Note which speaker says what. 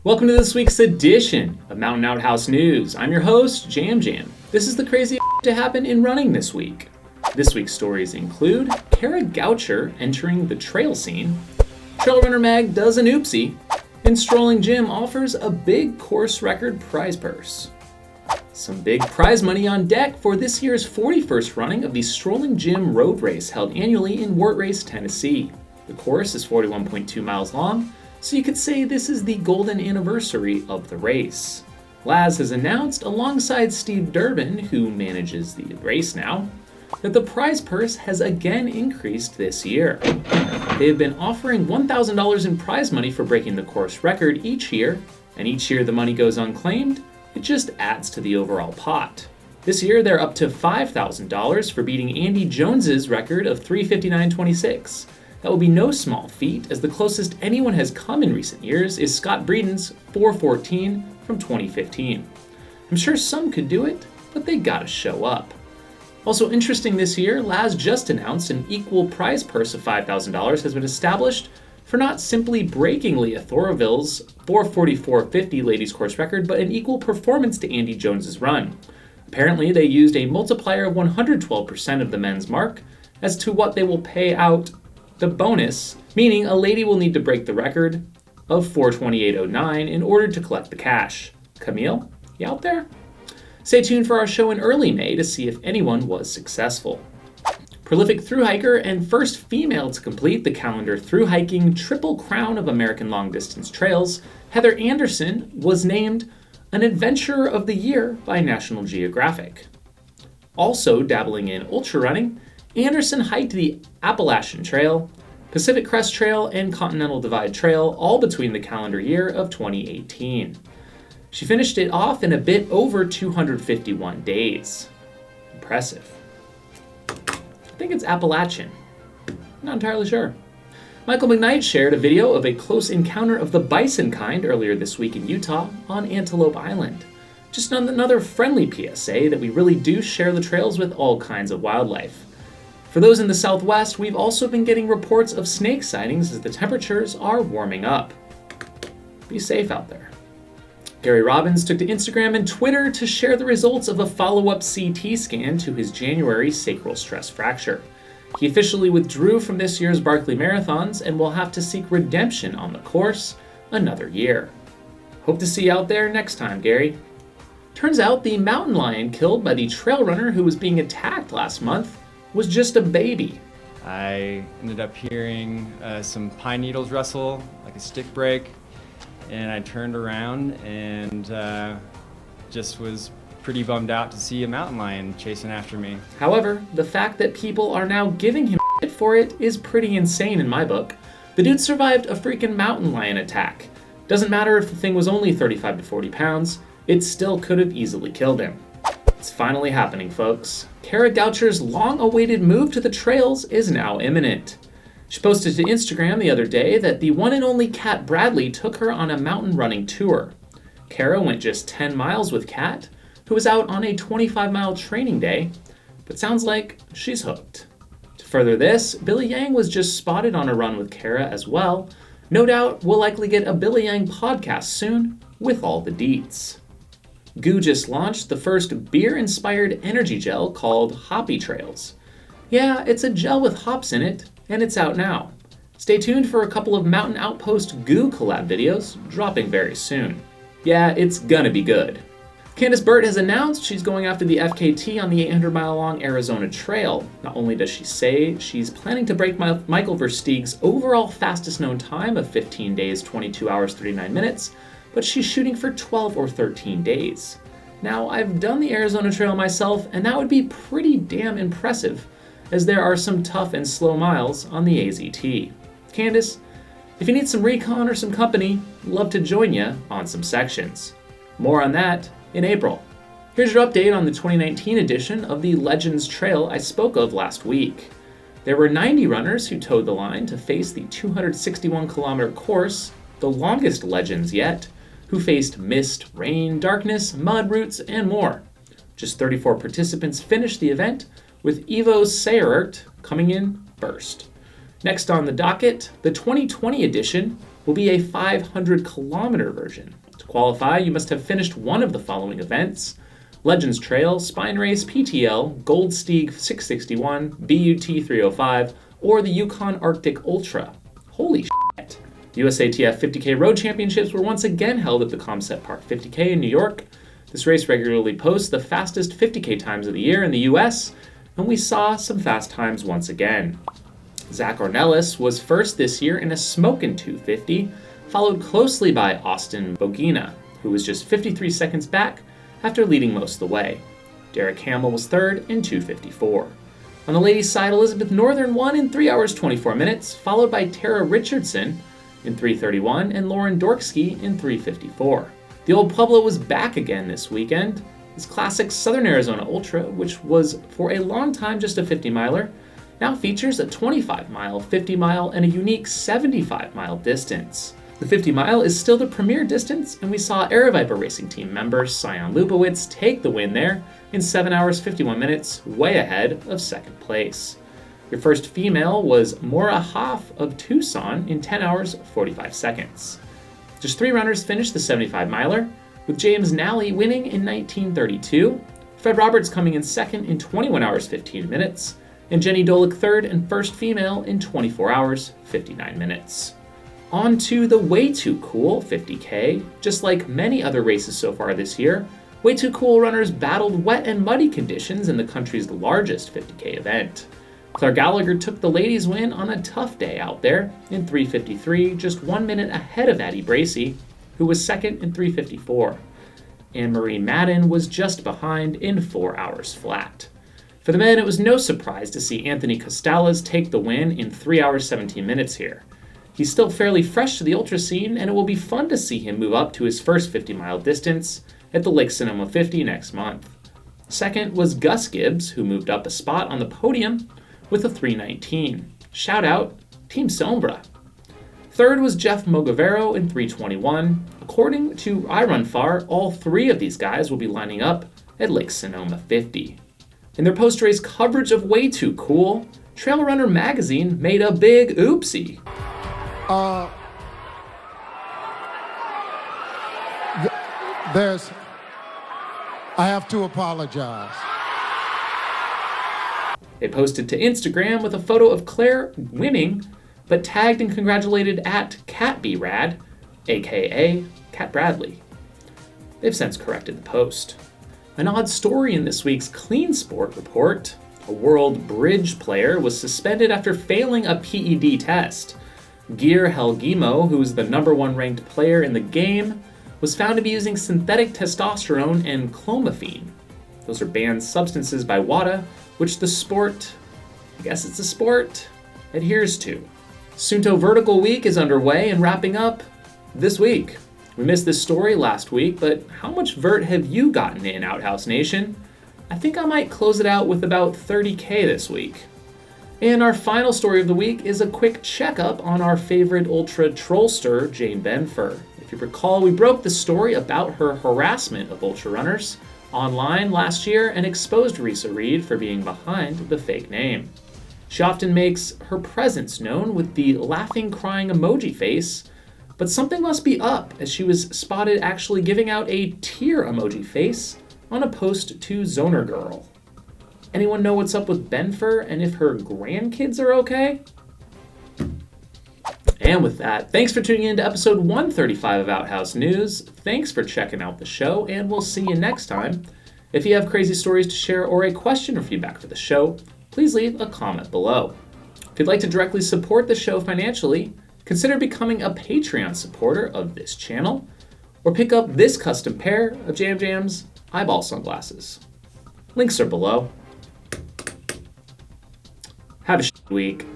Speaker 1: Welcome to this week's edition of Mountain Outhouse News. I'm your host, Jam. This is the crazy to happen in running this week. This week's stories include Goucher entering the trail scene, Trail Runner Mag does an oopsie, and Strolling Jim offers a big course record prize purse. Some big prize money on deck for this year's 41st running of the Strolling Jim road race held annually in Wartrace, Tennessee. The course is 41.2 miles long, so you could say this is the golden anniversary of the race. Laz has announced, alongside Steve Durbin, who manages the race now, that the prize purse has again increased this year. They have been offering $1,000 in prize money for breaking the course record each year, and each year the money goes unclaimed. It just adds to the overall pot. This year they're up to $5,000 for beating Andy Jones's record of 3:59.26. That will be no small feat, as the closest anyone has come in recent years is Scott Breeden's 4:14 from 2015. I'm sure some could do it, but they gotta show up. Also interesting this year, Laz just announced an equal prize purse of $5,000 has been established for not simply breaking Leah Thorville's 4:44.50 ladies course record, but an equal performance to Andy Jones's run. Apparently they used a multiplier of 112% of the men's mark as to what they will pay out the bonus, meaning a lady will need to break the record of 4:28.09 in order to collect the cash. Camille, you out there? Stay tuned for our show in early May to see if anyone was successful. Prolific thru-hiker and first female to complete the calendar thru-hiking Triple Crown of American Long Distance Trails, Heather Anderson was named an Adventurer of the Year by National Geographic. Also dabbling in ultra running, Anderson hiked the Appalachian Trail, Pacific Crest Trail, and Continental Divide Trail, all between the calendar year of 2018. She finished it off in a bit over 251 days. Impressive. I think it's Appalachian. Not entirely sure. Michael McKnight shared a video of a close encounter of the bison kind earlier this week in Utah on Antelope Island. Just another friendly PSA that we really do share the trails with all kinds of wildlife. For those in the Southwest, we've also been getting reports of snake sightings as the temperatures are warming up. Be safe out there. Gary Robbins took to Instagram and Twitter to share the results of a follow-up CT scan to his January sacral stress fracture. He officially withdrew from this year's Barkley Marathons and will have to seek redemption on the course another year. Hope to see you out there next time, Gary. Turns out the mountain lion killed by the trail runner who was being attacked last month was just a baby.
Speaker 2: I ended up hearing some pine needles rustle, like a stick break, and I turned around and just was pretty bummed out to see a mountain lion chasing after me.
Speaker 1: However, the fact that people are now giving him shit for it is pretty insane in my book. The dude survived a freaking mountain lion attack. Doesn't matter if the thing was only 35 to 40 pounds, it still could have easily killed him. It's finally happening, folks. Goucher's long-awaited move to the trails is now imminent. She posted to Instagram the other day that the one and only Kat Bradley took her on a mountain running tour. Kara went just 10 miles with Kat, who was out on a 25-mile training day, but sounds like she's hooked. To further this, Billy Yang was just spotted on a run with Kara as well. No doubt we'll likely get a Billy Yang podcast soon with all the deets. Goo just launched the first beer-inspired energy gel called Hoppy Trails. Yeah, it's a gel with hops in it, and it's out now. Stay tuned for a couple of Mountain Outpost Goo collab videos dropping very soon. Yeah, it's gonna be good. Candice Burt has announced she's going after the FKT on the 800-mile-long Arizona Trail. Not only does she say she's planning to break Michael Versteeg's overall fastest-known time of 15 days, 22 hours, 39 minutes, but she's shooting for 12 or 13 days. Now, I've done the Arizona Trail myself, and that would be pretty damn impressive, as there are some tough and slow miles on the AZT. Candice, if you need some recon or some company, love to join you on some sections. More on that in April. Here's your update on the 2019 edition of the Legends Trail I spoke of last week. There were 90 runners who towed the line to face the 261-kilometer course, the longest Legends yet, who faced mist, rain, darkness, mud routes, and more. Just 34 participants finished the event, with Ivo Seyert coming in first. Next on the docket, the 2020 edition will be a 500-kilometer version. To qualify, you must have finished one of the following events: Legends Trail, Spine Race, PTL, Gold Steag 661, BUT 305, or the Yukon Arctic Ultra. Holy shit. USATF 50K Road Championships were once again held at the Caumsett Park 50K in New York. This race regularly posts the fastest 50K times of the year in the US, and we saw some fast times once again. Zach Ornelas was first this year in a smokin' 250, followed closely by Austin Bogina, who was just 53 seconds back after leading most of the way. Derek Hamill was third in 254. On the ladies' side, Elizabeth Northern won in 3 hours 24 minutes, followed by Tara Richardson in 3:31 and Lauren Dorksky in 3:54. The old Pueblo was back again this weekend. This classic Southern Arizona Ultra, which was for a long time just a 50-miler, now features a 25-mile, 50-mile, and a unique 75-mile distance. The 50-mile is still the premier distance, and we saw Aeroviper Racing Team member Sion Lubowitz take the win there in 7 hours 51 minutes, way ahead of second place. Your first female was Maura Hoff of Tucson in 10 hours 45 seconds. Just 3 runners finished the 75-miler, with James Nally winning in 1932, Fred Roberts coming in second in 21 hours 15 minutes, and Jenny Dolick third and first female in 24 hours 59 minutes. On to the Way Too Cool 50K. Just like many other races so far this year, Way Too Cool runners battled wet and muddy conditions in the country's largest 50K event. Claire Gallagher took the ladies' win on a tough day out there in 3:53, just 1 minute ahead of Addie Bracey, who was second in 3:54. Anne-Marie Madden was just behind in 4 hours flat. For the men, it was no surprise to see Anthony Costales take the win in 3 hours 17 minutes here. He's still fairly fresh to the ultra scene, and it will be fun to see him move up to his first 50-mile distance at the Lake Sonoma 50 next month. Second was Gus Gibbs, who moved up a spot on the podium with a 3:19. Shout out, Team Sombra. Third was Jeff Mogavero in 3:21. According to iRunFar, all 3 of these guys will be lining up at Lake Sonoma 50. In their post-race coverage of Way Too Cool, Trail Runner magazine made a big oopsie.
Speaker 3: I have to apologize.
Speaker 1: They posted to Instagram with a photo of Claire winning, but tagged and congratulated at CatBrad, aka Cat Bradley. They've since corrected the post. An odd story in this week's Clean Sport report: a world bridge player was suspended after failing a PED test. Geir Helgimo, who is the #1 ranked player in the game, was found to be using synthetic testosterone and clomiphene. Those are banned substances by WADA, which the sport, I guess it's a sport, adheres to. Suunto Vertical Week is underway and wrapping up this week. We missed this story last week, but how much vert have you gotten in, Outhouse Nation? I think I might close it out with about 30K this week. And our final story of the week is a quick checkup on our favorite ultra trollster, Jane Benfer. If you recall, we broke the story about her harassment of ultra runners online last year and exposed Risa Reed for being behind the fake name. She often makes her presence known with the laughing, crying emoji face, but something must be up as she was spotted actually giving out a tear emoji face on a post to Zoner Girl. Anyone know what's up with Benfer and if her grandkids are okay? And with that, thanks for tuning in to episode 135 of Outhouse News. Thanks for checking out the show, and we'll see you next time. If you have crazy stories to share or a question or feedback for the show, please leave a comment below. If you'd like to directly support the show financially, consider becoming a Patreon supporter of this channel, or pick up this custom pair of Jam Jam's eyeball sunglasses. Links are below. Have a week.